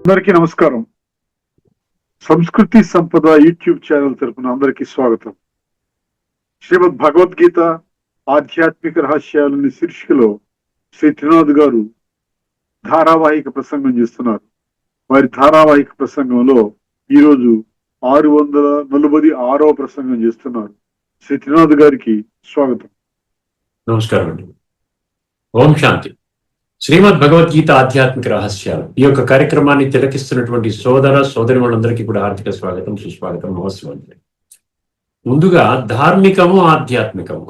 అందరికీ నమస్కారం. సంస్కృతి సంపద యూట్యూబ్ ఛానల్ తరపున అందరికీ స్వాగతం. శ్రీమద్ భగవద్గీత ఆధ్యాత్మిక రహస్యాలని శీర్షికలో శ్రీ త్రినాథ్ గారు ధారావాహిక ప్రసంగం చేస్తున్నారు. వారి ధారావాహిక ప్రసంగంలో ఈరోజు 646వ ప్రసంగం చేస్తున్నారు. శ్రీ త్రినాథ్ గారికి స్వాగతం. నమస్కారం అండి. ఓం శాంతి. శ్రీమద్ భగవద్గీత ఆధ్యాత్మిక రహస్యాలు ఈ యొక్క కార్యక్రమాన్ని తిలకిస్తున్నటువంటి సోదర సోదరిమణులందరికీ కూడా హార్దిక స్వాగతం, సుస్వాగతం, నమస్కారం. ముందుగా ధార్మికము ఆధ్యాత్మికము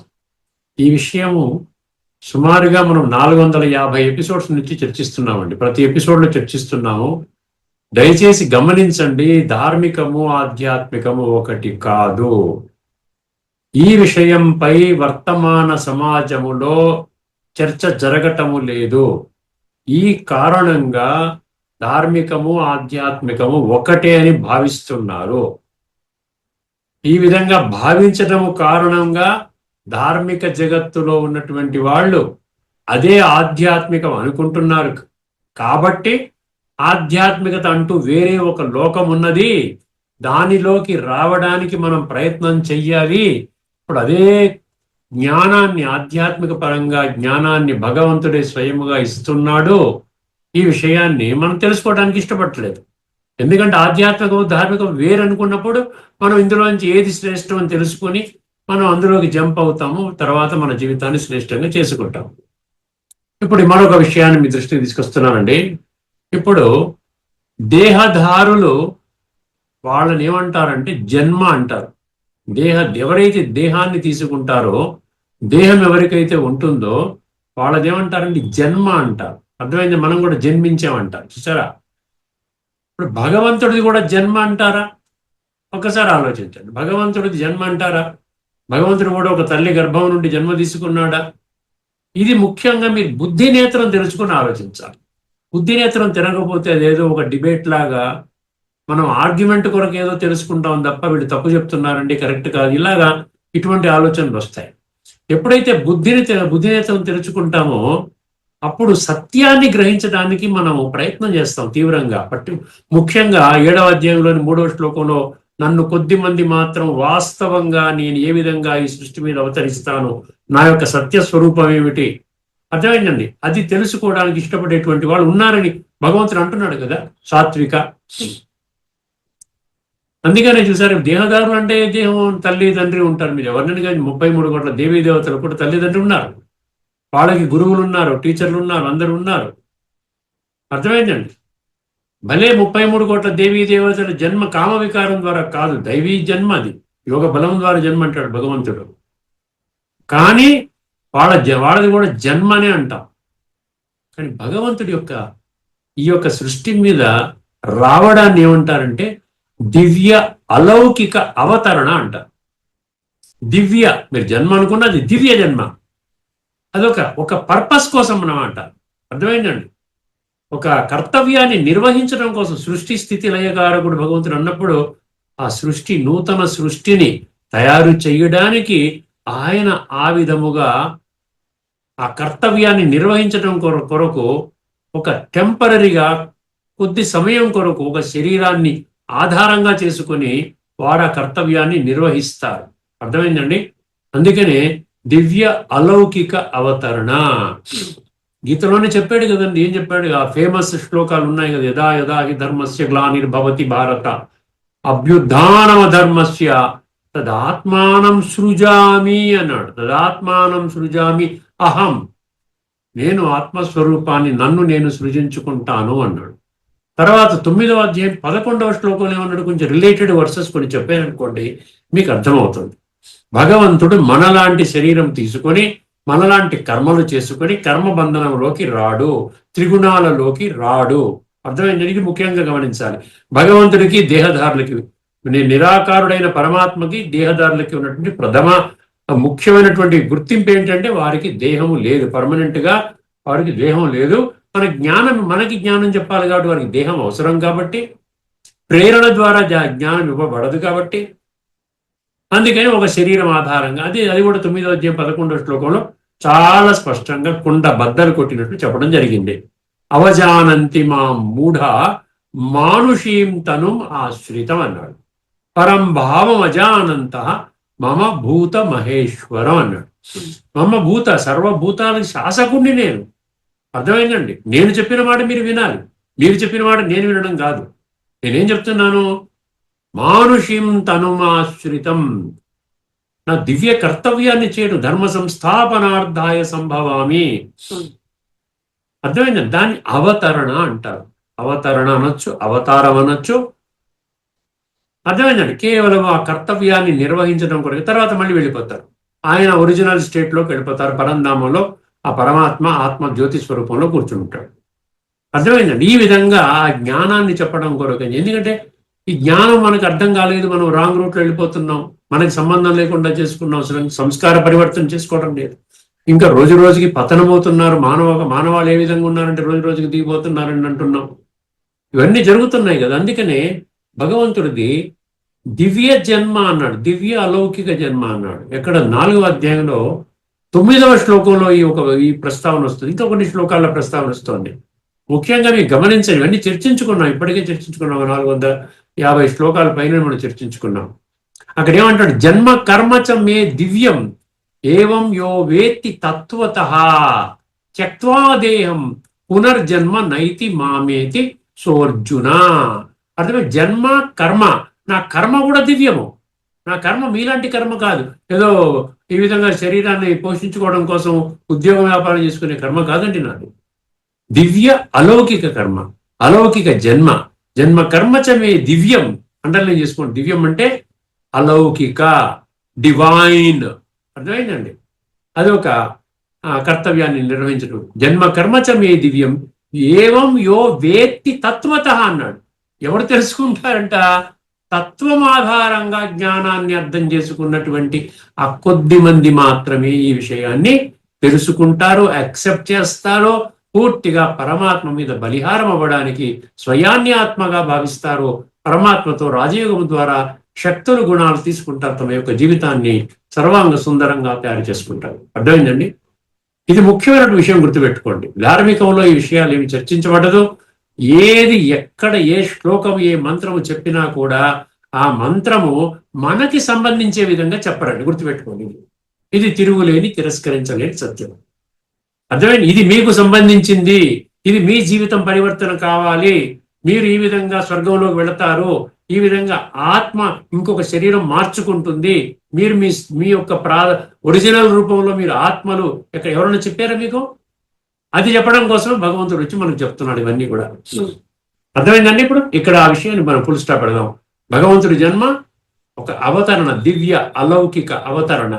ఈ విషయము సుమారుగా మనం 450 ఎపిసోడ్స్ నుంచి చర్చిస్తున్నామండి. ప్రతి ఎపిసోడ్లో చర్చిస్తున్నాము. దయచేసి గమనించండి, ధార్మికము ఆధ్యాత్మికము ఒకటి కాదు. ఈ విషయంపై వర్తమాన సమాజములో చర్చ జరగటము లేదు. ఈ కారణంగా ధార్మికము ఆధ్యాత్మికము ఒకటే అని భావిస్తున్నారు. ఈ విధంగా భావించటము కారణంగా ధార్మిక జగత్తులో ఉన్నటువంటి వాళ్ళు అదే ఆధ్యాత్మికం అనుకుంటున్నారు. కాబట్టి ఆధ్యాత్మికత అంటూ వేరే ఒక లోకం ఉన్నది, దానిలోకి రావడానికి మనం ప్రయత్నం చెయ్యాలి. ఇప్పుడు అదే జ్ఞానాన్ని, ఆధ్యాత్మిక పరంగా జ్ఞానాన్ని భగవంతుడే స్వయముగా ఇస్తున్నాడు. ఈ విషయాన్ని మనం తెలుసుకోవడానికి ఇష్టపడలేదు. ఎందుకంటే ఆధ్యాత్మికం ధార్మికం వేరనుకున్నప్పుడు మనం ఇందులోంచి ఏది శ్రేష్టం అని తెలుసుకొని మనం అందులోకి జంప్ అవుతాము. తర్వాత మన జీవితాన్ని శ్రేష్టంగా చేసుకుంటాము. ఇప్పుడు మరొక విషయాన్ని మీ దృష్టికి తీసుకొస్తున్నానండి. ఇప్పుడు దేహధారులు వాళ్ళని ఏమంటారంటే జన్మ అంటారు. ఎవరైతే దేహాన్ని తీసుకుంటారో, దేహం ఎవరికైతే ఉంటుందో వాళ్ళది ఏమంటారండి జన్మ అంటారు. అర్థమైంది? మనం కూడా జన్మించామంటారు. చూసారా? ఇప్పుడు భగవంతుడిది కూడా జన్మ అంటారా? ఒకసారి ఆలోచించండి. భగవంతుడిది జన్మ అంటారా? భగవంతుడు కూడా ఒక తల్లి గర్భం నుండి జన్మ తీసుకున్నాడా? ఇది ముఖ్యంగా మీరు బుద్ధి నేత్రం తెరుచుకుని ఆలోచించాలి. బుద్ధి నేత్రం తిరగకపోతే అదేదో ఒక డిబేట్ లాగా మనం ఆర్గ్యుమెంట్ కొరకు ఏదో తెలుసుకుంటాం తప్ప వీళ్ళు తప్పు చెప్తున్నారండి, కరెక్ట్ కాదు, ఇలాగా ఇటువంటి ఆలోచనలు వస్తాయి. ఎప్పుడైతే బుద్ధి నేత్రం తెరుచుకుంటామో అప్పుడు సత్యాన్ని గ్రహించడానికి మనం ప్రయత్నం చేస్తాం తీవ్రంగా. ముఖ్యంగా 7వ అధ్యాయంలోని 3వ శ్లోకంలో నన్ను కొద్ది మంది మాత్రం వాస్తవంగా నేను ఏ విధంగా ఈ సృష్టి మీద అవతరిస్తాను, నా యొక్క సత్య స్వరూపం ఏమిటి, అర్థమైందండి. అది తెలుసుకోవడానికి ఇష్టపడేటువంటి వాళ్ళు ఉన్నారని భగవంతుడు అంటున్నాడు కదా, సాత్విక. అందుకనే చూసారు, దేహదారులు అంటే దేహం తల్లి తండ్రి ఉంటారు. మీరు ఎవరినైనా కానీ 33 కోట్ల దేవీ దేవతలు కూడా తల్లిదండ్రులు ఉన్నారు, వాళ్ళకి గురువులు ఉన్నారు, టీచర్లు ఉన్నారు, అందరూ ఉన్నారు. అర్థమైందండి. భలే 33 కోట్ల దేవీ దేవతల జన్మ కామ వికారం ద్వారా కాదు, దైవీ జన్మ, అది యోగ బలం ద్వారా జన్మ అంటాడు భగవంతుడు. కానీ వాళ్ళది కూడా జన్మనే అంటాం. కానీ భగవంతుడి యొక్క ఈ యొక్క సృష్టి మీద రావడాన్ని ఏమంటారంటే దివ్య అలౌకిక అవతరణ అంటారు. దివ్య, మీరు జన్మ అనుకున్నది దివ్య జన్మ. ఒక పర్పస్ కోసం అన్నమాట. అర్థమైందండి. ఒక కర్తవ్యాన్ని నిర్వహించడం కోసం. సృష్టి స్థితి లయకారకుడు భగవంతుడు అన్నప్పుడు ఆ సృష్టి, నూతన సృష్టిని తయారు చేయడానికి ఆయన ఆ విధముగా ఆ కర్తవ్యాన్ని నిర్వహించడం కొరకు ఒక టెంపరరీగా కొద్ది సమయం కొరకు ఒక శరీరాన్ని ఆధారంగా చేసుకుని వారు ఆ కర్తవ్యాన్ని నిర్వహిస్తారు. అర్థమైందండి. అందుకనే దివ్య అలౌకిక అవతరణ. గీతలోనే చెప్పాడు కదండి. ఏం చెప్పాడు? ఆ ఫేమస్ శ్లోకాలు ఉన్నాయి కదా, యదా యదా హి ధర్మస్య గ్లానిర్భవతి భారత అభ్యుత్థానమ ధర్మస్య తదాత్మానం సృజామి అన్నాడు. తదాత్మానం సృజామి అహం, నేను ఆత్మస్వరూపాన్ని, నన్ను నేను సృజించుకుంటాను అన్నాడు. తర్వాత 9వ అధ్యాయం 11వ శ్లోకంలో ఏమన్నాడు? కొంచెం రిలేటెడ్ వర్సెస్ కొన్ని చెప్పారనుకోండి మీకు అర్థమవుతుంది. భగవంతుడు మనలాంటి శరీరం తీసుకొని మనలాంటి కర్మలు చేసుకొని కర్మబంధనంలోకి రాడు, త్రిగుణాలలోకి రాడు. అర్థమైంది? ఇది ముఖ్యంగా గమనించాలి. భగవంతుడికి దేహదారులకి, నిరాకారుడైన పరమాత్మకి దేహదారులకి ఉన్నటువంటి ముఖ్యమైనటువంటి గుర్తింపు ఏంటంటే వారికి దేహము లేదు. పర్మనెంట్ గా వారికి దేహం లేదు. మనకి జ్ఞానం చెప్పాలి కాబట్టి వారికి దేహం అవసరం కాబట్టి, ప్రేరణ ద్వారా జ్ఞానం ఇవ్వబడదు కాబట్టి, అందుకని ఒక శరీరం ఆధారంగా అది కూడా 9వ అధ్యాయం 11వ శ్లోకంలో చాలా స్పష్టంగా కుండ బద్దలు కొట్టినట్టు చెప్పడం జరిగింది. అవజానంతి మా మూఢ మానుషీం తనుం ఆశ్రితం అన్నాడు. పరం భావం అజానంత మమ భూత మహేశ్వరం అన్నాడు. మమ భూత సర్వభూతాలకు శాసకుణ్ణి నేను. అర్థమైందండి? నేను చెప్పిన మాట మీరు వినాలి, మీరు చెప్పిన మాట నేను వినడం కాదు. నేనేం చెప్తున్నాను? మానుషీం తనుమాశ్రితం, నా దివ్య కర్తవ్యాన్ని చేయడం, ధర్మ సంస్థాపనార్థాయ సంభవామి. అర్థమైందండి? దాన్ని అవతరణ అంటారు. అవతరణ అనొచ్చు, అవతారం అనొచ్చు. అర్థమైందండి? కేవలం ఆ కర్తవ్యాన్ని నిర్వహించడం కొరకు తర్వాత మళ్ళీ వెళ్ళిపోతారు. ఆయన ఒరిజినల్ స్టేట్లోకి వెళ్ళిపోతారు. పరంధామంలో ఆ పరమాత్మ ఆత్మ జ్యోతి స్వరూపంలో కూర్చుంటాడు. అర్థమైందండి? ఈ విధంగా ఆ జ్ఞానాన్ని చెప్పడం కొరకు. ఎందుకంటే ఈ జ్ఞానం మనకు అర్థం కాలేదు, మనం రాంగ్ రూట్లో వెళ్ళిపోతున్నాం, మనకి సంబంధం లేకుండా చేసుకున్నాం, అసలు సంస్కార పరివర్తన చేసుకోవడం లేదు. ఇంకా రోజు రోజుకి పతనమవుతున్నారు. మానవాళ్ళు ఏ విధంగా ఉన్నారంటే రోజు రోజుకి దిగిపోతున్నారని అంటున్నాం. ఇవన్నీ జరుగుతున్నాయి కదా. అందుకనే భగవంతుడిది దివ్య జన్మ అన్నాడు, దివ్య అలౌకిక జన్మ అన్నాడు. ఎక్కడ 4వ అధ్యాయంలో 9వ శ్లోకంలో ఈ ప్రస్తావన వస్తుంది. ఇంకా కొన్ని శ్లోకాల ప్రస్తావన వస్తుంది. ముఖ్యంగా మీరు గమనించండి, ఇవన్నీ చర్చించుకున్నాం, ఇప్పటికే చర్చించుకున్నాం. 450 శ్లోకాల పైన మనం చర్చించుకున్నాం. అక్కడ ఏమంటాడు? జన్మ కర్మచ మే దివ్యం ఏవం యో వేత్తి తత్వతః త్యక్త్వా దేహం పునర్జన్మ నైతి మామేతి సోర్జున. అర్థమే? జన్మ కర్మ, నా కర్మ కూడా దివ్యము. నా కర్మ మీలాంటి కర్మ కాదు, ఏదో ఈ విధంగా శరీరాన్ని పోషించుకోవడం కోసం ఉద్యోగ వ్యాపారం చేసుకునే కర్మ కాదండి నాది. దివ్య అలౌకిక కర్మ, అలౌకిక జన్మ. జన్మ కర్మచమే దివ్యం. అండర్లైన్ చేసుకోండి. దివ్యం అంటే అలౌకిక, డివైన్. అర్థమైందండి? అది ఒక కర్తవ్యాన్ని నిర్వహించడం. జన్మ కర్మచమే దివ్యం ఏవం యో వేత్తి తత్వతః అన్నాడు. ఎవరు తెలుసుకుంటారంట? తత్వం ఆధారంగా జ్ఞానాన్ని అర్థం చేసుకున్నటువంటి ఆ కొద్ది మంది మాత్రమే ఈ విషయాన్ని తెలుసుకుంటారు, యాక్సెప్ట్ చేస్తారో, పూర్తిగా పరమాత్మ మీద బలిహారం అవ్వడానికి స్వయాన్ని ఆత్మగా భావిస్తారు. పరమాత్మతో రాజయోగం ద్వారా శక్తులు గుణాలు తీసుకుంటారు, తమ యొక్క జీవితాన్ని సర్వాంగ సుందరంగా తయారు చేసుకుంటారు. అర్థమైందండి? ఇది ముఖ్యమైన విషయం, గుర్తుపెట్టుకోండి. ధార్మికంలో ఈ విషయాలు ఏమి చర్చించబడదు. ఏది ఎక్కడ ఏ శ్లోకం ఏ మంత్రము చెప్పినా కూడా ఆ మంత్రము మనకి సంబంధించే విధంగా చెప్పరండి. గుర్తుపెట్టుకోండి. ఇది తిరుగులేని తిరస్కరించలేని సత్యం. అర్థమైంది? ఇది మీకు సంబంధించింది, ఇది మీ జీవితం పరివర్తన కావాలి, మీరు ఈ విధంగా స్వర్గంలోకి వెళతారు, ఈ విధంగా ఆత్మ ఇంకొక శరీరం మార్చుకుంటుంది, మీరు మీ యొక్క ఒరిజినల్ రూపంలో మీరు ఆత్మలు ఇక్కడ ఎవరైనా చెప్పారా మీకు? అది చెప్పడం కోసమే భగవంతుడు వచ్చి మనకు చెప్తున్నాడు ఇవన్నీ కూడా. అర్థమైందండి? ఇప్పుడు ఇక్కడ ఆ విషయాన్ని మనం ఫుల్ స్టాప్ పెడదాం. భగవంతుడి జన్మ ఒక అవతరణ, దివ్య అలౌకిక అవతరణ.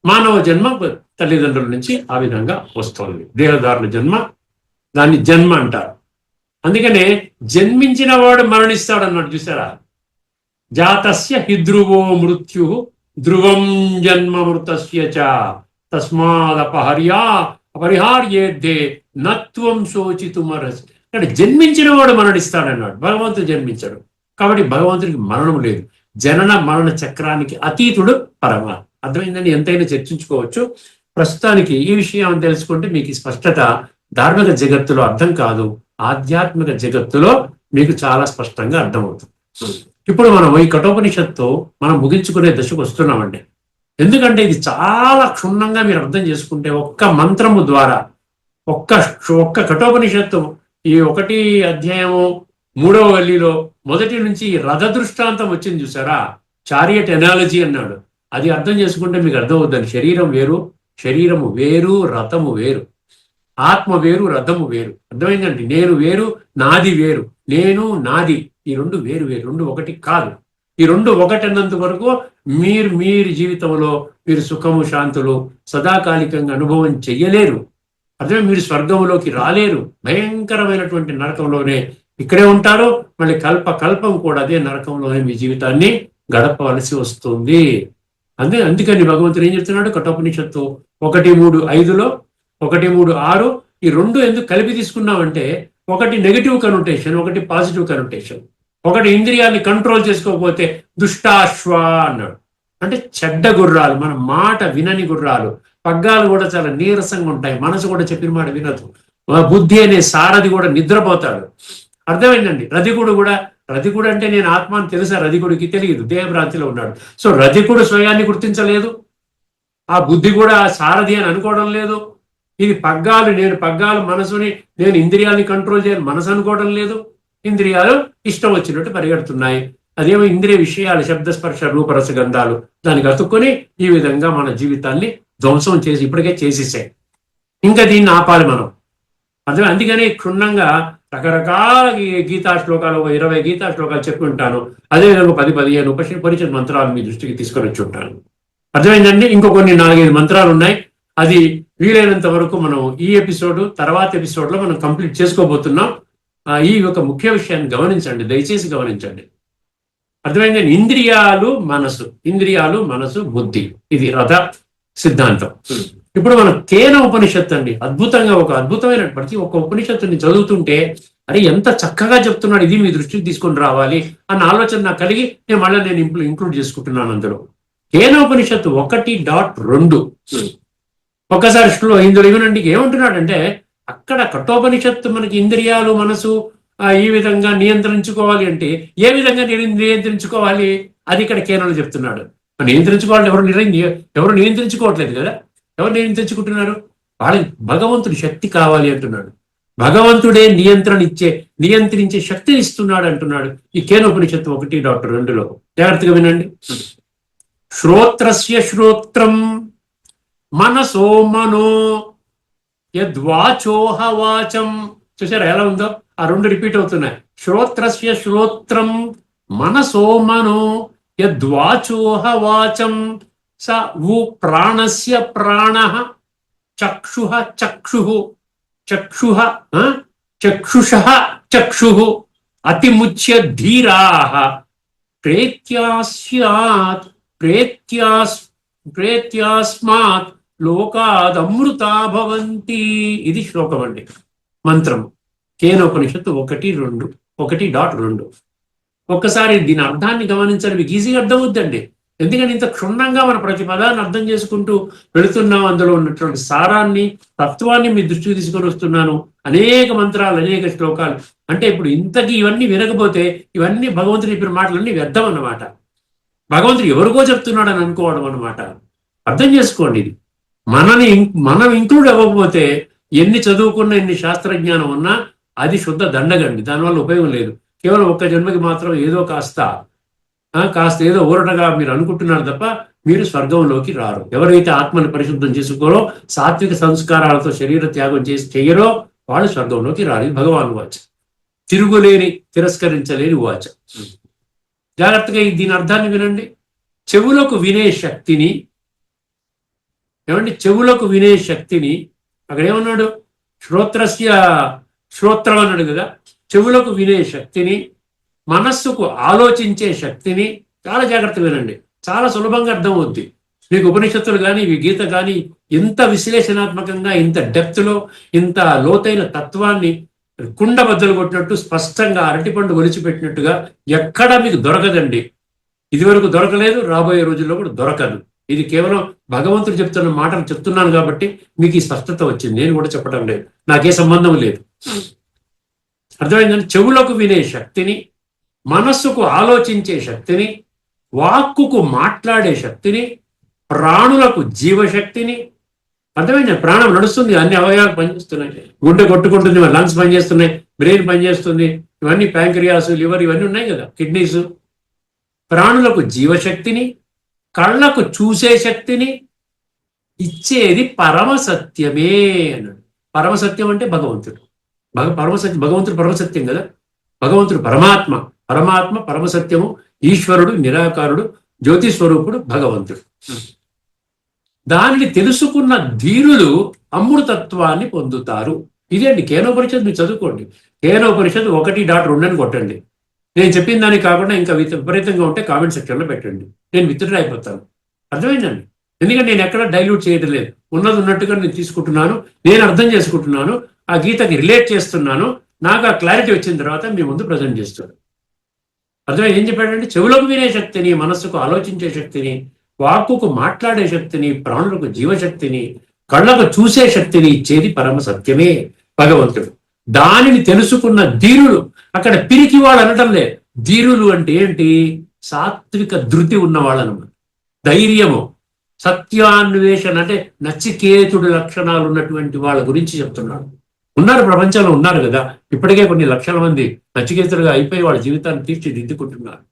మానవ జన్మ తల్లిదండ్రుల నుంచి ఆ విధంగా వస్తుంది. దేహదారుల జన్మ, దాన్ని జన్మ అంటారు. అందుకనే జన్మించిన వాడు మరణిస్తాడు అన్నాడు, చూసారా? జాతస్య హిధ్రువో మృత్యు ధ్రువం జన్మ మృతస్య చ అపరిహార్యేద్దే నత్వం శోచితుమరస్. అంటే జన్మించిన వాడు మరణిస్తాడన్నాడు, భగవంతుడు జన్మించాడు. కాబట్టి భగవంతుడికి మరణం లేదు. జనన మరణ చక్రానికి అతీతుడు పరమాత్మ. అర్థమైందని ఎంతైనా చర్చించుకోవచ్చు. ప్రస్తుతానికి ఈ విషయం తెలుసుకుంటే మీకు స్పష్టత ధార్మిక జగత్తులో అర్థం కాదు, ఆధ్యాత్మిక జగత్తులో మీకు చాలా స్పష్టంగా అర్థమవుతుంది. ఇప్పుడు మనం ఈ కఠోపనిషత్తు మనం ముగించుకునే దశకు వస్తున్నామండి. ఎందుకంటే ఇది చాలా క్షుణ్ణంగా మీరు అర్థం చేసుకుంటే ఒక్క మంత్రము ద్వారా, ఒక్క కఠోపనిషత్తు ఈ 1వ అధ్యాయము 3వ వల్లిలో మొదటి నుంచి రథ దృష్టాంతం వచ్చింది చూసారా? చారియట్ ఎనాలజీ అన్నాడు. అది అర్థం చేసుకుంటే మీకు అర్థం అవుతుంది. శరీరము వేరు, రథము వేరు, ఆత్మ వేరు, రథము వేరు. అర్థమైందండి? నేను వేరు, నాది వేరు, నేను నాది, ఈ రెండు వేరు వేరు, రెండు ఒకటి కాదు. ఈ రెండు ఒకటి అన్నంత వరకు మీరు జీవితంలో మీరు సుఖము శాంతులు సదాకాలికంగా అనుభవం చెయ్యలేరు. అదే మీరు స్వర్గంలోకి రాలేరు. భయంకరమైనటువంటి నరకంలోనే ఇక్కడే ఉంటారు. మళ్ళీ కల్పం కూడా అదే నరకంలోనే మీ జీవితాన్ని గడపవలసి వస్తుంది. అందుకని భగవంతుడు ఏం చెప్తున్నాడు? కఠోపనిషత్తు 1:3:5లో 1:3:6 ఈ రెండు ఎందుకు కలిపి తీసుకున్నామంటే, ఒకటి నెగిటివ్ కనోటేషన్, ఒకటి పాజిటివ్ కనోటేషన్. ఒకటి ఇంద్రియాన్ని కంట్రోల్ చేసుకోకపోతే దుష్టాశ్వ అన్నాడు. అంటే చెడ్డ గుర్రాలు, మన మాట వినని గుర్రాలు. పగ్గాలు కూడా చాలా నీరసంగా ఉంటాయి, మనసు కూడా చెప్పిన మాట వినదు. బుద్ధి అనే సారథి కూడా నిద్రపోతాడు. అర్థమైందండి. రధికుడు అంటే నేను ఆత్మ అని తెలుసా? రధికుడికి తెలియదు, దేహభ్రాంతిలో ఉన్నాడు. సో రధికుడు స్వయాన్ని గుర్తించలేదు, ఆ బుద్ధి కూడా సారథి అని అనుకోవడం లేదు. ఇది నేను పగ్గాలు మనసుని, నేను ఇంద్రియాలని కంట్రోల్ చేయాలి మనసు అనుకోవడం లేదు. ఇంద్రియాలు ఇష్టం వచ్చినట్టు పరిగెడుతున్నాయి. అదేమో ఇంద్రియ విషయాలు, శబ్దస్పర్శ రూపరస గంధాలు దానికి అతుక్కొని ఈ విధంగా మన జీవితాన్ని ధ్వంసం చేసి ఇప్పటికే చేసేసాయి. ఇంకా దీన్ని ఆపాలి మనం. అదే అందుకని క్షుణ్ణంగా రకరకాల గీతా శ్లోకాలు, 20 గీతా శ్లోకాలు చెప్పి ఉంటాను. అదేవిధంగా 10-15 ఉపనిషత్ మంత్రాలు మీ దృష్టికి తీసుకొని వచ్చి ఉంటాను. అర్థమైందండి. ఇంకో కొన్ని 4-5 మంత్రాలు ఉన్నాయి. అది వీలైనంత వరకు మనం ఈ తర్వాత ఎపిసోడ్లో మనం కంప్లీట్ చేసుకోబోతున్నాం. ఈ యొక్క ముఖ్య విషయాన్ని గమనించండి, దయచేసి గమనించండి. అర్థమైందండి. ఇంద్రియాలు మనసు బుద్ధి, ఇది రథ సిద్ధాంతం. ఇప్పుడు మనం కేన ఉపనిషత్తు అండి, అద్భుతంగా ఒక అద్భుతమైన ప్రతి ఒక్క ఉపనిషత్తుని చదువుతుంటే అరే ఎంత చక్కగా చెప్తున్నాడు, ఇది మీ దృష్టికి తీసుకొని రావాలి అన్న ఆలోచన నాకు కలిగి నేను ఇంక్లూడ్ చేసుకుంటున్నాను అందులో. కేన ఉపనిషత్తు 1.2. ఒక్కసారి ఇందులో ఏమనండి ఏమంటున్నాడంటే, అక్కడ కఠోపనిషత్తు మనకి ఇంద్రియాలు మనసు ఈ విధంగా నియంత్రించుకోవాలి అంటే ఏ విధంగా నియంత్రించుకోవాలి అది ఇక్కడ కేనలో చెప్తున్నాడు. నియంత్రించుకోవాలని ఎవరు నియంత్రించుకోవట్లేదు కదా. ఎవరు నియంత్రించుకుంటున్నారు? వాళ్ళకి భగవంతుడి శక్తి కావాలి అంటున్నాడు. భగవంతుడే నియంత్రించే శక్తిని ఇస్తున్నాడు అంటున్నాడు ఈ కేనోపనిషత్తు 1.2లో. జాగ్రత్తగా వినండి. శ్రోత్రస్య శ్రోత్రం మనసో మనో యద్వాచోహ వాచం. చూసారా ఎలా ఉందో? ఆ 2 రిపీట్ అవుతున్నాయి. శ్రోత్రస్య శ్రోత్రం మనసో మనో యద్వాచోహ వాచం స వు ప్రాణస్య ప్రాణః చక్షుః చక్షుః చక్షుః చక్షుషః చక్షుః అతిముచ్య ధీరాః ప్రేత్యాస్యాత్ ప్రేత్యాస్మాత్ లోకాదమృతా భవంతి. ఇది శ్లోకం అండి, మంత్రం. కేనోపనిషత్తు 1.2. ఒక్కసారి దీని అర్థాన్ని గమనించాలి, మీకు ఈజీగా అర్థమవుద్దండి. ఎందుకంటే ఇంత క్షుణ్ణంగా మన ప్రతి పదాన్ని అర్థం చేసుకుంటూ వెళుతున్నాం. అందులో ఉన్నటువంటి సారాన్ని, తత్వాన్ని మీ దృష్టికి తీసుకొని వస్తున్నాను. అనేక మంత్రాలు, అనేక శ్లోకాలు. అంటే ఇప్పుడు ఇంతకీ ఇవన్నీ వినకపోతే ఇవన్నీ భగవంతుడు చెప్పిన మాటలన్నీ వ్యర్థం అన్నమాట. భగవంతుడు ఎవరికో చెప్తున్నాడు అని అనుకోవడం అన్నమాట. అర్థం చేసుకోండి. ఇది మనం ఇంక్లూడ్ అవ్వకపోతే ఎన్ని చదువుకున్నా, ఎన్ని శాస్త్రజ్ఞానం ఉన్నా అది శుద్ధ దండగండి. దానివల్ల ఉపయోగం లేదు. కేవలం ఒక్క జన్మకి మాత్రం ఏదో కాస్త ఏదో ఊరటగా మీరు అనుకుంటున్నారు తప్ప మీరు స్వర్గంలోకి రారు. ఎవరైతే ఆత్మని పరిశుద్ధం చేసుకోరో, సాత్విక సంస్కారాలతో శరీర త్యాగం చెయ్యరో వాళ్ళు స్వర్గంలోకి రారు. ఇది భగవాన్ వాచ, తిరుగులేని తిరస్కరించలేని వాచ. జాగ్రత్తగా దీని అర్థాన్ని వినండి. చెవులకు వినే శక్తిని అక్కడ ఏమన్నాడు? శ్రోత్రం అన్నాడు కదా. చెవులకు వినే శక్తిని, మనస్సుకు ఆలోచించే శక్తిని. చాలా జాగ్రత్తగా వినండి, చాలా సులభంగా అర్థం అవుద్ది మీకు. ఉపనిషత్తులు కానీ ఇవి గీత కానీ ఇంత విశ్లేషణాత్మకంగా, ఇంత డెప్త్లో, ఇంత లోతైన తత్వాన్ని కుండ బద్దలు కొట్టినట్టు స్పష్టంగా అరటిపండు ఒలిచిపెట్టినట్టుగా ఎక్కడా మీకు దొరకదండి. ఇదివరకు దొరకలేదు, రాబోయే రోజుల్లో కూడా దొరకదు. ఇది కేవలం భగవంతుడు చెప్తున్న మాటలు చెప్తున్నాను కాబట్టి మీకు ఈ స్పష్టత వచ్చింది. నేను కూడా చెప్పడం లేదు, నాకే సంబంధం లేదు. అర్థమైందండి. చెవులకు వినే శక్తిని, మనస్సుకు ఆలోచించే శక్తిని, వాక్కుకు మాట్లాడే శక్తిని, ప్రాణులకు జీవశక్తిని. అర్థమైంది? ప్రాణం నడుస్తుంది, అన్ని అవయవాలు పనిచేస్తున్నాయి. గుండె కొట్టుకుంటుంది, లంగ్స్ పనిచేస్తున్నాయి, బ్రెయిన్ పనిచేస్తుంది, ఇవన్నీ ప్యాంక్రియాస్, లివర్ ఇవన్నీ ఉన్నాయి కదా, కిడ్నీస్. ప్రాణులకు జీవశక్తిని, కళ్ళకు చూసే శక్తిని ఇచ్చేది పరమసత్యమే అన్నాడు. పరమసత్యం అంటే భగవంతుడు. భగవంతుడు పరమసత్యం కదా. భగవంతుడు పరమాత్మ పరమసత్యము, ఈశ్వరుడు నిరాకారుడు, జ్యోతి స్వరూపుడు భగవంతుడు. దానిని తెలుసుకున్న ధీరులు అమృతత్వాన్ని పొందుతారు. ఇదేంటి కేనోపనిషత్తు, మీరు చదువుకోండి. కేనోపనిషత్తు 1.2 అని కొట్టండి. నేను చెప్పిన దానికి కాకుండా ఇంకా విపరీతంగా ఉంటే కామెంట్ సెక్షన్లో పెట్టండి, నేను విత్డ్రా అయిపోతాను. అర్థమైందండి? ఎందుకంటే నేను ఎక్కడ డైల్యూట్ చేయడం లేదు, ఉన్నది ఉన్నట్టుగా నేను తీసుకుంటున్నాను, నేను అర్థం చేసుకుంటున్నాను, ఆ గీతకి రిలేట్ చేస్తున్నాను. నాకు ఆ క్లారిటీ వచ్చిన తర్వాత మీ ముందు ప్రజెంట్ చేస్తాడు. అర్థమైంది? ఏం చెప్పాడంటే, చెవులకు వినే శక్తిని, మనస్సుకు ఆలోచించే శక్తిని, వాక్కుకు మాట్లాడే శక్తిని, ప్రాణులకు జీవశక్తిని, కళ్ళకు చూసే శక్తిని ఇచ్చేది పరమ సత్యమే భగవంతుడు. దానిని తెలుసుకున్న ధీరులు, అక్కడ పిరికి వాడు అనటంలే, ధీరులు అంటే ఏంటి? సాత్విక ధృతి ఉన్నవాళ్ళు అనమాట. ధైర్యము, సత్యాన్వేషణ, అంటే నచికేతుడి లక్షణాలు ఉన్నటువంటి వాళ్ళ గురించి చెప్తున్నాడు. ఉన్నారు, ప్రపంచంలో ఉన్నారు కదా, ఇప్పటికే కొన్ని లక్షల మంది నచికేతులుగా అయిపోయి వాళ్ళ జీవితాన్ని తీర్చిదిద్దుకుంటున్నారు.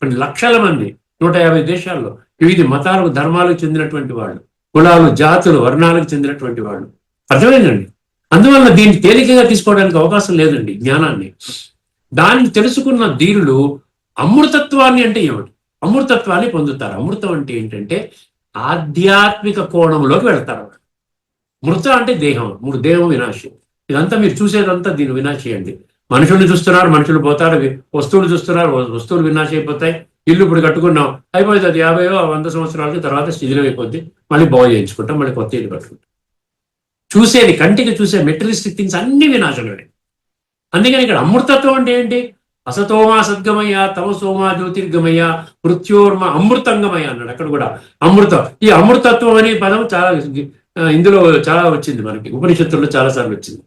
కొన్ని లక్షల మంది 150 దేశాల్లో వివిధ మతాలకు, ధర్మాలకు చెందినటువంటి వాళ్ళు, కులాలు, జాతులు, వర్ణాలకు చెందినటువంటి వాళ్ళు. అర్థమైందండి? అందువల్ల దీన్ని తేలికగా తీసుకోవడానికి అవకాశం లేదండి జ్ఞానాన్ని. దాన్ని తెలుసుకున్న ధీరులు అమృతత్వాన్ని, అంటే ఏమిటి? అమృతత్వాన్ని పొందుతారు. అమృతం అంటే ఏంటంటే ఆధ్యాత్మిక కోణంలోకి వెళ్తారు. మృత అంటే దేహం, దేహం వినాశి. ఇదంతా మీరు చూసేదంతా దీని వినాశి అండి. మనుషుల్ని చూస్తున్నారు, మనుషులు పోతారు. వస్తువులు చూస్తున్నారు, వస్తువులు వినాశి అయిపోతాయి. ఇల్లు ఇప్పుడు కట్టుకున్నాం, అయిపోతుంది, అది 50-100 సంవత్సరాలకి తర్వాత శిథిలం అయిపోద్ది, మళ్ళీ బాగు చేయించుకుంటాం, మళ్ళీ కొత్త ఇల్లు కట్టుకుంటాం. చూసేది, కంటికి చూసే మెటీరియలిస్టిక్ థింగ్స్ అన్ని వినాశనమే. అందుకని ఇక్కడ అమృతత్వం అంటే ఏంటి? అసతోమా సద్గమయ్య, తమసోమా జ్యోతిర్గమయ్య, మృత్యోర్మ అమృతంగమయ్య అన్నాడు అక్కడ కూడా. అమృతం, ఈ అమృతత్వం అనే పదం చాలా ఇందులో చాలా వచ్చింది, మనకి ఉపనిషత్తుల్లో చాలాసార్లు వచ్చింది.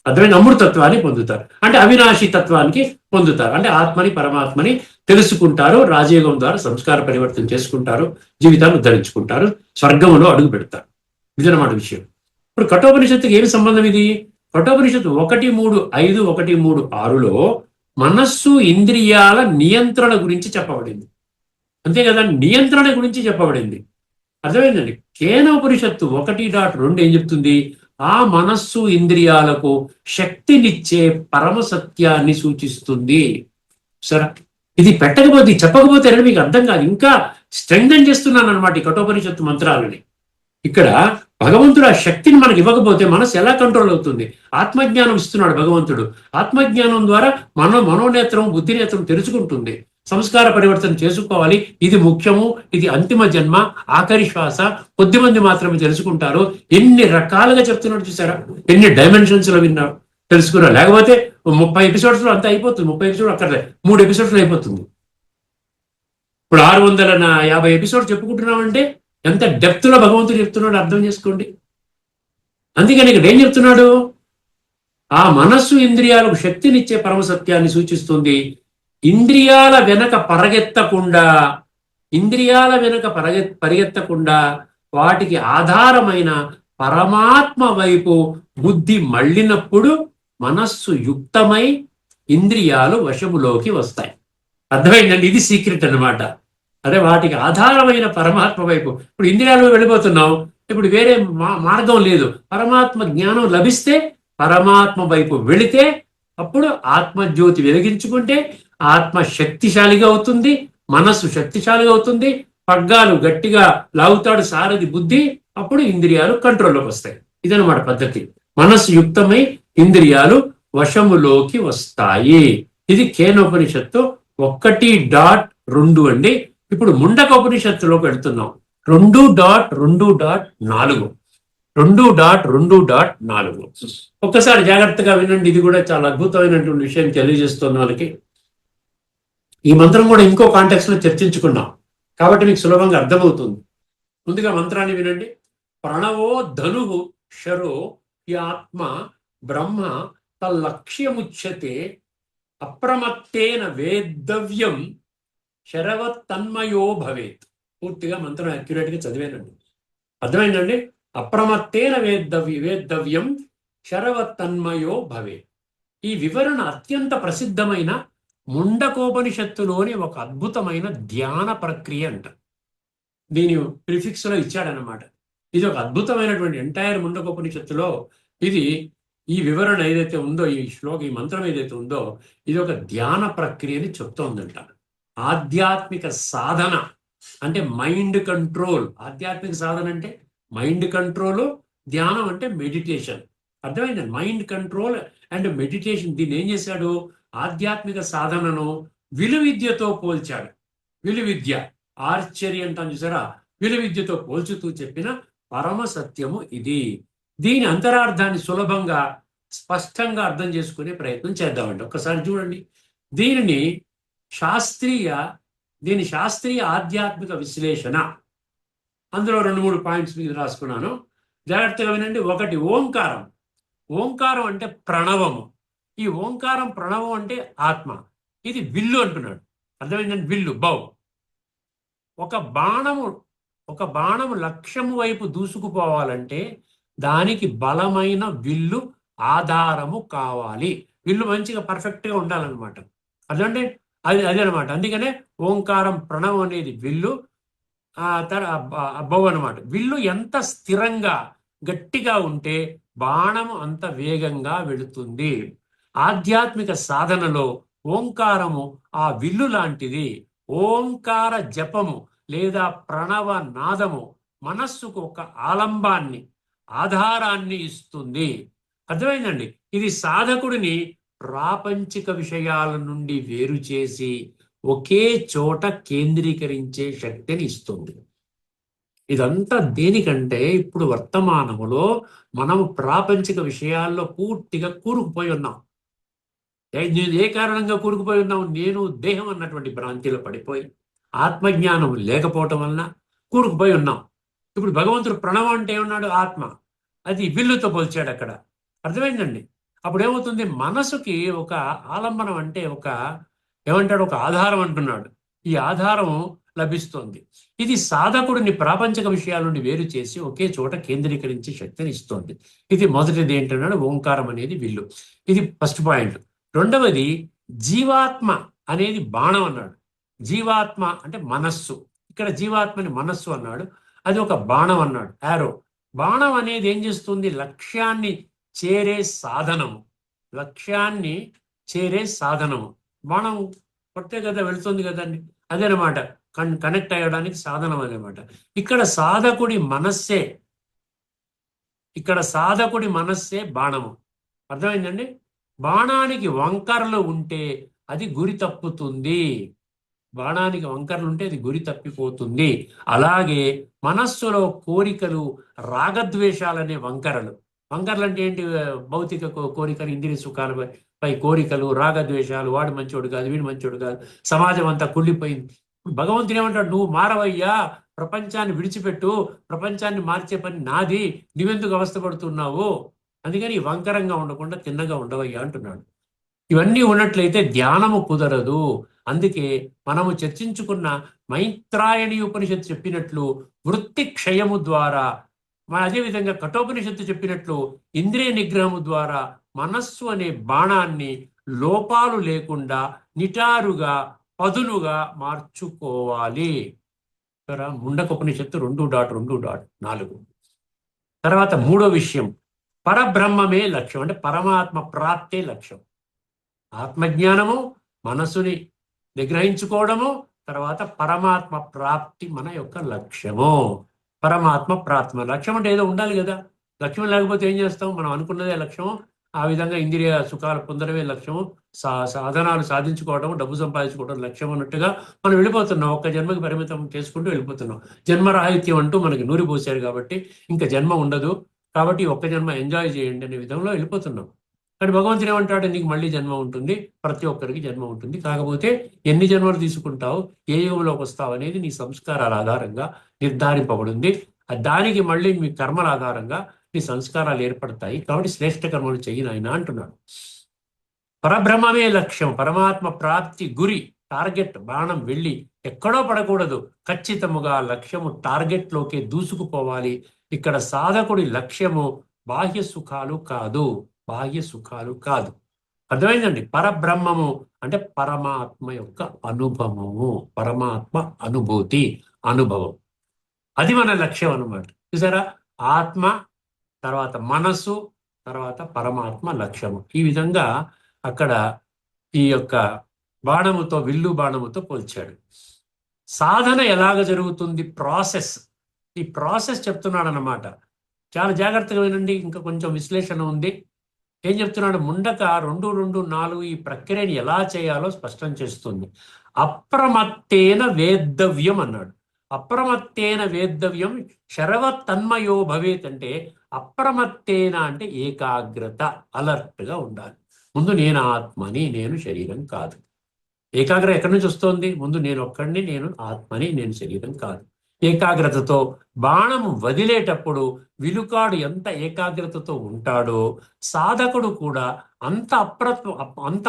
అర్థమైన అమృతత్వాన్ని పొందుతారు అంటే అవినాశి తత్వానికి పొందుతారు. అంటే ఆత్మని, పరమాత్మని తెలుసుకుంటారు. రాజయోగం ద్వారా సంస్కార పరివర్తన చేసుకుంటారు, జీవితాన్ని ఉద్ధరించుకుంటారు, స్వర్గంలో అడుగు పెడతారు. ఇదన్నమాట విషయం. ఇప్పుడు కఠోపనిషత్తుకి ఏమి సంబంధం ఇది? కఠోపనిషత్తు 1:3:5, 1:3:6లో మనస్సు, ఇంద్రియాల నియంత్రణ గురించి చెప్పబడింది. అంతే కదా, నియంత్రణ గురించి చెప్పబడింది. అర్థమైందండి? కేనోపనిషత్తు 1.2 ఏం చెప్తుంది? ఆ మనస్సు, ఇంద్రియాలకు శక్తినిచ్చే పరమ సత్యాన్ని సూచిస్తుంది. సరే, ఇది పెట్టకపోతే, చెప్పకపోతే మీకు అర్థం కాదు. ఇంకా స్ట్రెంగ్థెన్ చేస్తున్నాను అనమాట ఈ కఠోపనిషత్తు మంత్రాలని. ఇక్కడ భగవంతుడు ఆ శక్తిని మనకి ఇవ్వకపోతే మనసు ఎలా కంట్రోల్ అవుతుంది? ఆత్మజ్ఞానం ఇస్తున్నాడు భగవంతుడు. ఆత్మజ్ఞానం ద్వారా మనోనేత్రం, బుద్ధినేత్రం తెరుచుకుంటుంది. సంస్కార పరివర్తన చేసుకోవాలి. ఇది ముఖ్యము, ఇది అంతిమ జన్మ, ఆఖరి శ్వాస, కొద్దిమంది మాత్రమే తెలుసుకుంటారు. ఎన్ని రకాలుగా చెప్తున్నాడు చూసారా? ఎన్ని డైమెన్షన్స్ లో విన్నారు, తెలుసుకున్నారు. లేకపోతే 30 ఎపిసోడ్స్ లో అంతా అయిపోతుంది. 30 ఎపిసోడ్ అక్కర్లే, 3 ఎపిసోడ్స్ లో అయిపోతుంది. ఇప్పుడు 650 ఎపిసోడ్ చెప్పుకుంటున్నామంటే ఎంత డెప్త్ లో భగవంతుడు చెప్తున్నాడు అర్థం చేసుకోండి. అందుకని ఇక్కడ ఏం చెప్తున్నాడు? ఆ మనస్సు, ఇంద్రియాలకు శక్తినిచ్చే పరమసత్యాన్ని సూచిస్తుంది. ఇంద్రియాల వెనక పరిగెత్తకుండా వాటికి ఆధారమైన పరమాత్మ వైపు బుద్ధి మళ్ళినప్పుడు మనస్సు యుక్తమై ఇంద్రియాలు వశములోకి వస్తాయి. అర్థమైందండి? ఇది సీక్రెట్ అన్నమాట. అదే వాటికి ఆధారమైన పరమాత్మ వైపు. ఇప్పుడు ఇంద్రియాలు వెళ్ళిపోతున్నాం, ఇప్పుడు వేరే మార్గం లేదు. పరమాత్మ జ్ఞానం లభిస్తే, పరమాత్మ వైపు వెళితే, అప్పుడు ఆత్మజ్యోతి వెలిగించుకుంటే ఆత్మ శక్తిశాలిగా అవుతుంది, మనస్సు శక్తిశాలిగా అవుతుంది, పగ్గాలు గట్టిగా లాగుతాడు సారథి బుద్ధి, అప్పుడు ఇంద్రియాలు కంట్రోల్లోకి వస్తాయి. ఇదన్నమాట పద్ధతి. మనస్సు యుక్తమై ఇంద్రియాలు వశములోకి వస్తాయి. ఇది కేనోపనిషత్తు 1.2 అండి. ఇప్పుడు ముండక ఉపనిషత్తులోకి వెళ్తున్నాం. 2.2.4 2.2.4 ఒక్కసారి జాగ్రత్తగా వినండి. ఇది కూడా చాలా అద్భుతమైనటువంటి విషయం తెలియజేస్తున్న వాళ్ళకి. ఈ మంత్రం కూడా ఇంకో కాంటెక్స్ట్ లో చర్చించుకున్నాం కాబట్టి మీకు సులభంగా అర్థమవుతుంది. ముందుగా మంత్రాన్ని వినండి. ప్రణవో ధనుః శరో ఆత్మ బ్రహ్మ తల్లక్ష్యముచ్యతే అప్రమత్తేన వేద్దవ్యం శరవత్తన్మయో భవేత్. పూర్తిగా మంత్రం అక్యురేట్ గా చదివేనండి. అర్థమైందండి? అప్రమత్తేన వేద్దవ్యం శరవత్తన్మయో భవేత్. ఈ వివరణ అత్యంత ప్రసిద్ధమైన ముండకోపనిషత్తులోని ఒక అద్భుతమైన ధ్యాన ప్రక్రియ అంట. దీని ప్రిఫిక్స్ లో ఇచ్చాడనమాట. ఇది ఒక అద్భుతమైనటువంటి ఎంటైర్ ముండకోపనిషత్తులో ఇది ఈ వివరణ ఏదైతే ఉందో, ఈ ఈ మంత్రం ఏదైతే ఉందో, ఇది ఒక ధ్యాన ప్రక్రియని చెప్తోందంట. ఆధ్యాత్మిక సాధన అంటే మైండ్ కంట్రోల్. ఆధ్యాత్మిక సాధన అంటే మైండ్ కంట్రోల్, ధ్యానం అంటే మెడిటేషన్. అర్థమైందండి? Mind control and meditation. దీన్ని ఏం చేశాడు? ఆధ్యాత్మిక సాధనను విలువిద్యతో పోల్చాడు. విలువిద్య, ఆర్చరీ అంటాం చూసారా, విలువిద్యతో పోల్చుతూ చెప్పిన పరమ సత్యము ఇది. దీని అంతరార్థాన్ని సులభంగా, స్పష్టంగా అర్థం చేసుకునే ప్రయత్నం చేద్దామండి. ఒక్కసారి చూడండి. దీని శాస్త్రీయ ఆధ్యాత్మిక విశ్లేషణ, అందులో 2-3 పాయింట్స్ మీద రాసుకున్నాను. జాగ్రత్తగా వినండి. 1, ఓంకారం. ఓంకారం అంటే ప్రణవము. ఈ ఓంకారం ప్రణవం అంటే ఆత్మ, ఇది విల్లు అంటున్నాడు. అర్థమైందండి? విల్లు బౌ. ఒక బాణము ఒక బాణము లక్ష్యము వైపు దూసుకుపోవాలంటే దానికి బలమైన విల్లు ఆధారము కావాలి. విల్లు మంచిగా పర్ఫెక్ట్గా ఉండాలన్నమాట. అదంటే అదే అనమాట. అందుకనే ఓంకారం ప్రణవం అనేది విల్లు, బౌ అనమాట. విల్లు ఎంత స్థిరంగా గట్టిగా ఉంటే బాణము అంత వేగంగా వెళుతుంది. ఆధ్యాత్మిక సాధనలో ఓంకారము ఆ విల్లు లాంటిది. ఓంకార జపము లేదా ప్రణవ నాదము మనస్సుకు ఒక ఆలంబాన్ని, ఆధారాన్ని ఇస్తుంది. అర్థమైందండి? ఇది సాధకుడిని ప్రాపంచిక విషయాల నుండి వేరు చేసి ఒకే చోట కేంద్రీకరించే శక్తిని ఇస్తుంది. ఇదంతా దేనికంటే ఇప్పుడు వర్తమానములో మనం ప్రాపంచిక విషయాల్లో పూర్తిగా కూరుకుపోయి ఉన్నాం. నేను ఏ కారణంగా కూరుకుపోయి ఉన్నాం? నేను దేహం అన్నటువంటి భ్రాంతిలో పడిపోయి ఆత్మజ్ఞానం లేకపోవటం వలన కూరుకుపోయి ఉన్నాం. ఇప్పుడు భగవంతుడు ప్రణవం అంటే ఏమన్నాడు? ఆత్మ. అది విల్లుతో పోల్చాడు అక్కడ. అర్థమైందండి? అప్పుడు ఏమవుతుంది? మనసుకి ఒక ఆలంబనం అంటే ఏమంటాడు? ఒక ఆధారం అంటున్నాడు. ఈ ఆధారం లభిస్తుంది. ఇది సాధకుడిని ప్రాపంచిక విషయాల నుండి వేరు చేసి ఒకే చోట కేంద్రీకరించే శక్తిని ఇస్తుంది. ఇది మొదటిది ఏంటన్నాడు? ఓంకారం అనేది విల్లు. ఇది ఫస్ట్ పాయింట్. రెండవది జీవాత్మ అనేది బాణం అన్నాడు. జీవాత్మ అంటే మనస్సు. ఇక్కడ జీవాత్మని మనస్సు అన్నాడు. అది ఒక బాణం అన్నాడు, యారో. బాణం అనేది ఏం చేస్తుంది? లక్ష్యాన్ని చేరే సాధనము. లక్ష్యాన్ని చేరే సాధనము. బాణం కొట్టే కదా వెళ్తుంది కదండి. అదేనమాట కనెక్ట్ అయ్యడానికి సాధనం అనమాట. ఇక్కడ సాధకుడి మనస్సే బాణము. అర్థమైందండి? బాణానికి వంకరలు ఉంటే అది గురి తప్పుతుంది. బాణానికి వంకరలు ఉంటే అది గురి తప్పిపోతుంది. అలాగే మనస్సులో కోరికలు, రాగద్వేషాలనే వంకరలు. వంకరలు అంటే ఏంటి? భౌతిక కోరికలు, ఇంద్రియ సుఖాలపై కోరికలు, రాగద్వేషాలు. వాడు మంచోడు కాదు, వీడు మంచోడు కాదు, సమాజం అంతా కుళ్ళిపోయింది. భగవంతుడు ఏమంటాడు? నువ్వు మారవయ్యా, ప్రపంచాన్ని విడిచిపెట్టు, ప్రపంచాన్ని మార్చే పని నాది, నువ్వెందుకు అవస్థపడుతున్నావు? అందుకని వంకరంగా ఉండకుండా తిన్నగా ఉండవయ్యా అంటున్నాడు. ఇవన్నీ ఉన్నట్లయితే ధ్యానము కుదరదు. అందుకే మనము చర్చించుకున్న మైత్రాయణి ఉపనిషత్తు చెప్పినట్లు వృత్తి క్షయము ద్వారా, అదేవిధంగా కఠోపనిషత్తు చెప్పినట్లు ఇంద్రియ నిగ్రహము ద్వారా మనస్సు అనే బాణాన్ని లోపాలు లేకుండా నిటారుగా, పదునుగా మార్చుకోవాలి. ముండకోపనిషత్తు 2.2.4. తర్వాత మూడో విషయం, పరబ్రహ్మమే లక్ష్యం. అంటే పరమాత్మ ప్రాప్తే లక్ష్యం. ఆత్మజ్ఞానము, మనసుని నిగ్రహించుకోవడము, తర్వాత పరమాత్మ ప్రాప్తి మన యొక్క లక్ష్యము. పరమాత్మ ప్రాప్తి లక్ష్యం అంటే ఏదో ఉండాలి కదా. లక్ష్యం లేకపోతే ఏం చేస్తాం? మనం అనుకున్నదే లక్ష్యం. ఆ విధంగా ఇంద్రియ సుఖాలు పొందడమే లక్ష్యము, సాధనాలు సాధించుకోవడం, డబ్బు సంపాదించుకోవడం లక్ష్యం అన్నట్టుగా మనం వెళ్ళిపోతున్నాం. ఒక్క జన్మకి పరిమితం చేసుకుంటూ వెళ్ళిపోతున్నాం. జన్మరాహిత్యం అంటూ మనకి నూరి పోసారు కాబట్టి ఇంకా జన్మ ఉండదు, కాబట్టి ఒక్క జన్మ ఎంజాయ్ చేయండి అనే విధంలో వెళ్ళిపోతున్నాం. కానీ భగవంతుడు ఏమంటాడు? నీకు మళ్ళీ జన్మ ఉంటుంది, ప్రతి ఒక్కరికి జన్మ ఉంటుంది. కాకపోతే ఎన్ని జన్మలు తీసుకుంటావు, ఏ యుగంలోకి వస్తావు అనేది నీ సంస్కారాల ఆధారంగా నిర్ధారింపబడింది. దానికి మళ్ళీ మీ కర్మల ఆధారంగా నీ సంస్కారాలు ఏర్పడతాయి. కాబట్టి శ్రేష్ఠ కర్మలు చెయ్యి నాయన అంటున్నాడు. పరబ్రహ్మమే లక్ష్యం, పరమాత్మ ప్రాప్తి గురి, టార్గెట్. బాణం వెళ్ళి ఎక్కడో పడకూడదు, ఖచ్చితముగా లక్ష్యము టార్గెట్లోకి దూసుకుపోవాలి. ఇక్కడ సాధకుడి లక్ష్యము బాహ్య సుఖాలు కాదు, బాహ్య సుఖాలు కాదు. అర్థమైందండి? పరబ్రహ్మము అంటే పరమాత్మ యొక్క అనుభవము, పరమాత్మ అనుభూతి, అనుభవం. అది మన లక్ష్యం అన్నమాట. చూసారా? ఆత్మ, తర్వాత మనస్సు, తర్వాత పరమాత్మ లక్ష్యము. ఈ విధంగా అక్కడ ఈ యొక్క బాణముతో, విల్లు బాణముతో పోల్చాడు. సాధన ఎలాగ జరుగుతుంది? ప్రాసెస్. ఈ ప్రాసెస్ చెప్తున్నాడు అన్నమాట. చాలా జాగ్రత్తగా వినండి, ఇంకా కొంచెం విశ్లేషణ ఉంది. ఏం చెప్తున్నాడు? ముండక 2.2.4 ఈ ప్రక్రియని ఎలా చేయాలో స్పష్టం చేస్తుంది. అప్రమత్తేన వేద్దవ్యం అన్నాడు. అప్రమత్తేన వేద్దవ్యం శరవతన్మయో భవేత్ అంటే అప్రమత్తేన అంటే ఏకాగ్రత, అలర్ట్గా ఉండాలి. ముందు నేను ఆత్మని, నేను శరీరం కాదు. ఏకాగ్రత ఎక్కడి నుంచి వస్తుంది? ముందు నేను ఒక్కడిని, నేను ఆత్మని, నేను శరీరం కాదు. ఏకాగ్రతతో బాణము వదిలేటప్పుడు విలుకాడు ఎంత ఏకాగ్రతతో ఉంటాడో సాధకుడు కూడా అంత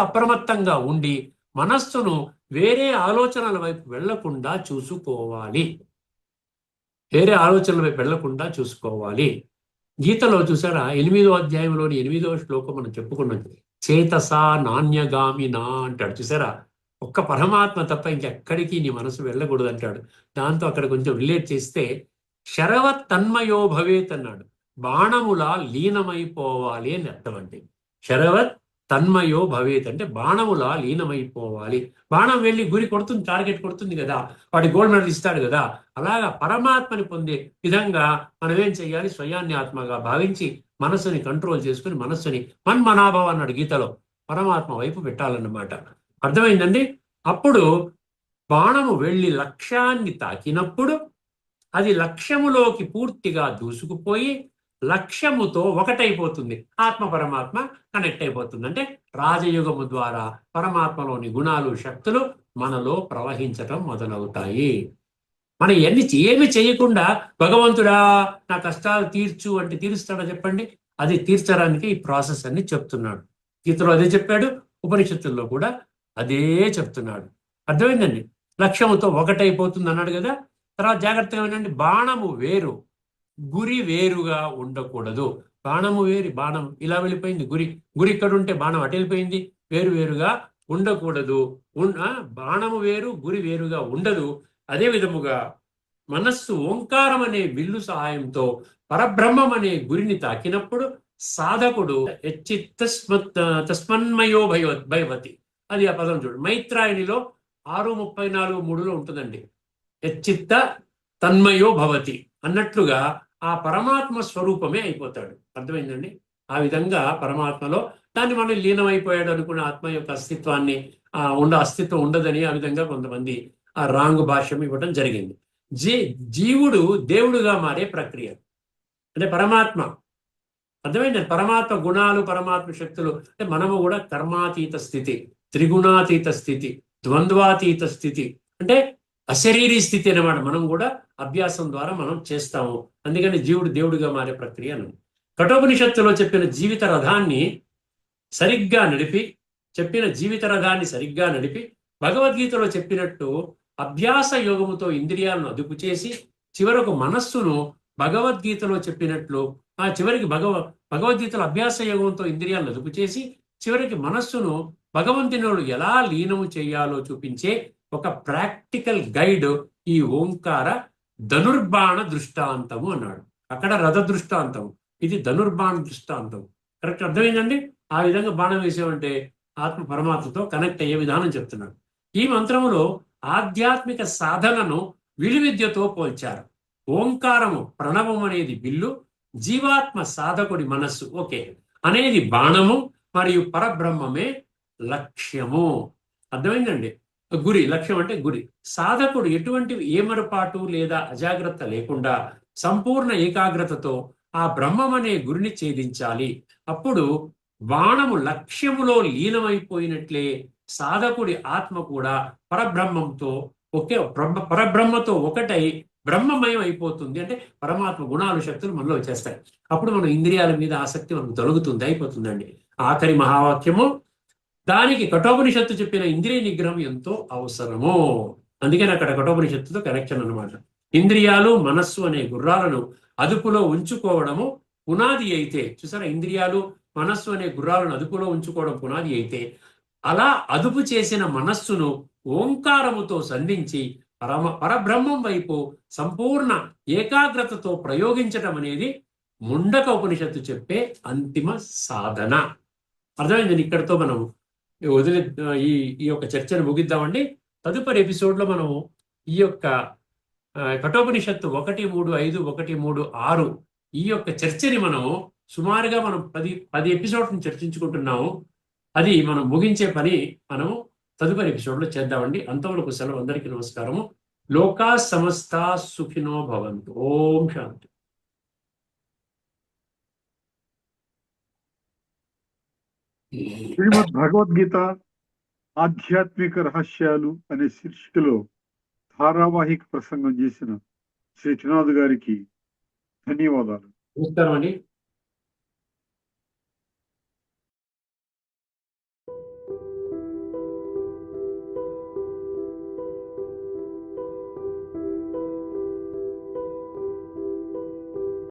అప్రమత్తంగా ఉండి మనస్సును వేరే ఆలోచనల వైపు వెళ్లకుండా చూసుకోవాలి. వేరే ఆలోచనల వైపు వెళ్లకుండా చూసుకోవాలి. గీతలో చూసారా 8వ అధ్యాయంలోని 8వ శ్లోకం మనం చెప్పుకున్నది. చేతసా నాణ్యగామినా అంటాడు చూసారా. ఒక్క పరమాత్మ తప్ప ఇంకెక్కడికి నీ మనసు వెళ్ళకూడదు అంటాడు. దాంతో అక్కడ కొంచెం రిలేట్ చేస్తే శరవత్ తన్మయో భవేత్ అన్నాడు. బాణములా లీనమైపోవాలి అని అర్థం. అంటే శరవత్ తన్మయో భవేత్ అంటే బాణములా లీనమైపోవాలి. బాణం వెళ్ళి గురి కొడుతుంది, టార్గెట్ కొడుతుంది కదా, వాడి గోల్డ్ మెడల్ ఇస్తాడు కదా. అలాగా పరమాత్మని పొందే విధంగా మనం ఏం చేయాలి? స్వయాన్ని ఆత్మగా భావించి మనస్సుని కంట్రోల్ చేసుకుని మనస్సుని మన్మనాభావ అన్నాడు గీతలో, పరమాత్మ వైపు పెట్టాలన్నమాట. అర్థమైందండి? అప్పుడు బాణము వెళ్ళి లక్ష్యాన్ని తాకినప్పుడు అది లక్ష్యములోకి పూర్తిగా దూసుకుపోయి లక్ష్యముతో ఒకటైపోతుంది. ఆత్మ పరమాత్మ కనెక్ట్ అయిపోతుంది. అంటే రాజయుగము ద్వారా పరమాత్మలోని గుణాలు, శక్తులు మనలో ప్రవహించటం మొదలవుతాయి. మనం ఏమి చేయకుండా భగవంతుడా నా కష్టాలు తీర్చు అంటే తీరుస్తాడా చెప్పండి? అది తీర్చడానికి ఈ ప్రాసెస్ అన్ని చెప్తున్నాడు. గీతలో అదే చెప్పాడు, ఉపనిషత్తుల్లో కూడా అదే చెప్తున్నాడు. అర్థమైందండి? లక్ష్యముతో ఒకటైపోతుంది అన్నాడు కదా. తర్వాత జాగ్రత్తగా వినండి, బాణము వేరు, గురి వేరుగా ఉండకూడదు. బాణము వేరు, బాణం ఇలా వెళ్ళిపోయింది, గురి ఇక్కడ ఉంటే బాణం అటు వెళ్ళిపోయింది. వేరుగా ఉండకూడదు. బాణము వేరు, గురి వేరుగా ఉండదు. అదే విధముగా మనస్సు ఓంకారం అనే విల్లు సహాయంతో పరబ్రహ్మం అనే గురిని తాకినప్పుడు సాధకుడు తస్మన్మయో భయవతి, అది ఆ పదం చూడు. మైత్రాయణిలో 6:34-3 ఉంటుందండి. యచ్చిత్త తన్మయో భవతి అన్నట్లుగా ఆ పరమాత్మ స్వరూపమే అయిపోతాడు. అర్థమైందండి? ఆ విధంగా పరమాత్మలో దాన్ని మనం లీనమైపోయాడు అనుకున్న ఆత్మ యొక్క అస్తిత్వాన్ని అస్తిత్వం ఉండదని ఆ విధంగా కొంతమంది ఆ రాంగ్ భాష్యం ఇవ్వడం జరిగింది. జీవుడు దేవుడుగా మారే ప్రక్రియ అంటే పరమాత్మ. అర్థమైందండి? పరమాత్మ గుణాలు, పరమాత్మ శక్తులు అంటే మనము కూడా కర్మాతీత స్థితి, త్రిగుణాతీత స్థితి, ద్వంద్వాతీత స్థితి అంటే అశరీరీ స్థితి అన్నమాట. మనం కూడా అభ్యాసం ద్వారా మనం చేస్తాము. అందుకని జీవుడు దేవుడిగా మారే ప్రక్రియ అని. కఠోపనిషత్తులో చెప్పిన జీవిత రథాన్ని సరిగ్గా నడిపి భగవద్గీతలో చెప్పినట్టు అభ్యాస యోగముతో ఇంద్రియాలను అదుపు చేసి చివరకు మనస్సును భగవద్గీతలో చెప్పినట్లు చివరికి భగవద్గీతలో అభ్యాస యోగంతో ఇంద్రియాలను అదుపు చేసి చివరికి మనస్సును భగవంతునిలో ఎలా లీనము చేయాలో చూపించే ఒక ప్రాక్టికల్ గైడ్ ఈ ఓంకార ధనుర్బాణ దృష్టాంతము అన్నాడు. అక్కడ రథ దృష్టాంతం, ఇది ధనుర్బాణ దృష్టాంతం. కరెక్ట్ అర్థమైందండి? ఆ విధంగా బాణం వేసామంటే ఆత్మ పరమాత్మతో కనెక్ట్ అయ్యే విధానం చెప్తున్నాడు. ఈ మంత్రములో ఆధ్యాత్మిక సాధనను విలువిద్యతో పోల్చారు. ఓంకారము ప్రణవం అనేది బిల్లు, జీవాత్మ సాధకుడి మనస్సు ఓకే అనేది బాణము, మరియు పరబ్రహ్మమే లక్ష్యము. అర్థమైందండి? గురి, లక్ష్యం అంటే గురి. సాధకుడు ఎటువంటి ఏమరపాటు లేదా అజాగ్రత్త లేకుండా సంపూర్ణ ఏకాగ్రతతో ఆ బ్రహ్మం అనే గురిని ఛేదించాలి. అప్పుడు బాణము లక్ష్యములో లీనమైపోయినట్లే సాధకుడి ఆత్మ కూడా పరబ్రహ్మతో ఒకటై బ్రహ్మమయం అయిపోతుంది. అంటే పరమాత్మ గుణాలు, శక్తులు మనలో వచ్చేస్తాయి. అప్పుడు మనం ఇంద్రియాల మీద ఆసక్తి మనకు తొలగుతుంది, అయిపోతుందండి. ఆఖరి మహావాక్యము, దానికి కఠోపనిషత్తు చెప్పిన ఇంద్రియ నిగ్రహం ఎంతో అవసరము. అందుకని అక్కడ కఠోపనిషత్తుతో కనెక్షన్ అన్నమాట. ఇంద్రియాలు, మనస్సు అనే గుర్రాలను అదుపులో ఉంచుకోవడము పునాది అయితే, చూసారా, ఇంద్రియాలు, మనస్సు అనే గుర్రాలను అదుపులో ఉంచుకోవడం పునాది అయితే, అలా అదుపు చేసిన మనస్సును ఓంకారముతో సంధించి పరబ్రహ్మం వైపు సంపూర్ణ ఏకాగ్రతతో ప్రయోగించటం అనేది ముండక ఉపనిషత్తు చెప్పే అంతిమ సాధన. అర్థమైంది? ఇక్కడితో మనం ఈ యొక్క చర్చను ముగిద్దామండి. తదుపరి ఎపిసోడ్లో మనము ఈ యొక్క కఠోపనిషత్తు 1, 3, 5, 1, 3, 6 ఈ యొక్క చర్చని మనము సుమారుగా మనం 10 ఎపిసోడ్ని చర్చించుకుంటున్నాము. అది మనం ముగించే పని మనము తదుపరి ఎపిసోడ్లో చేద్దామండి. అంతవరకు సెలవు. అందరికీ నమస్కారము. లోకా సమస్తా సుఖినో భవంతు. ఓం శాంతి. శ్రీమద్ భగవద్గీత ఆధ్యాత్మిక రహస్యాలు అనే శీర్షికలో ధారావాహిక ప్రసంగం చేసిన శ్రీ త్రినాథ్ గారికి ధన్యవాదాలు. నమస్కారం అండి.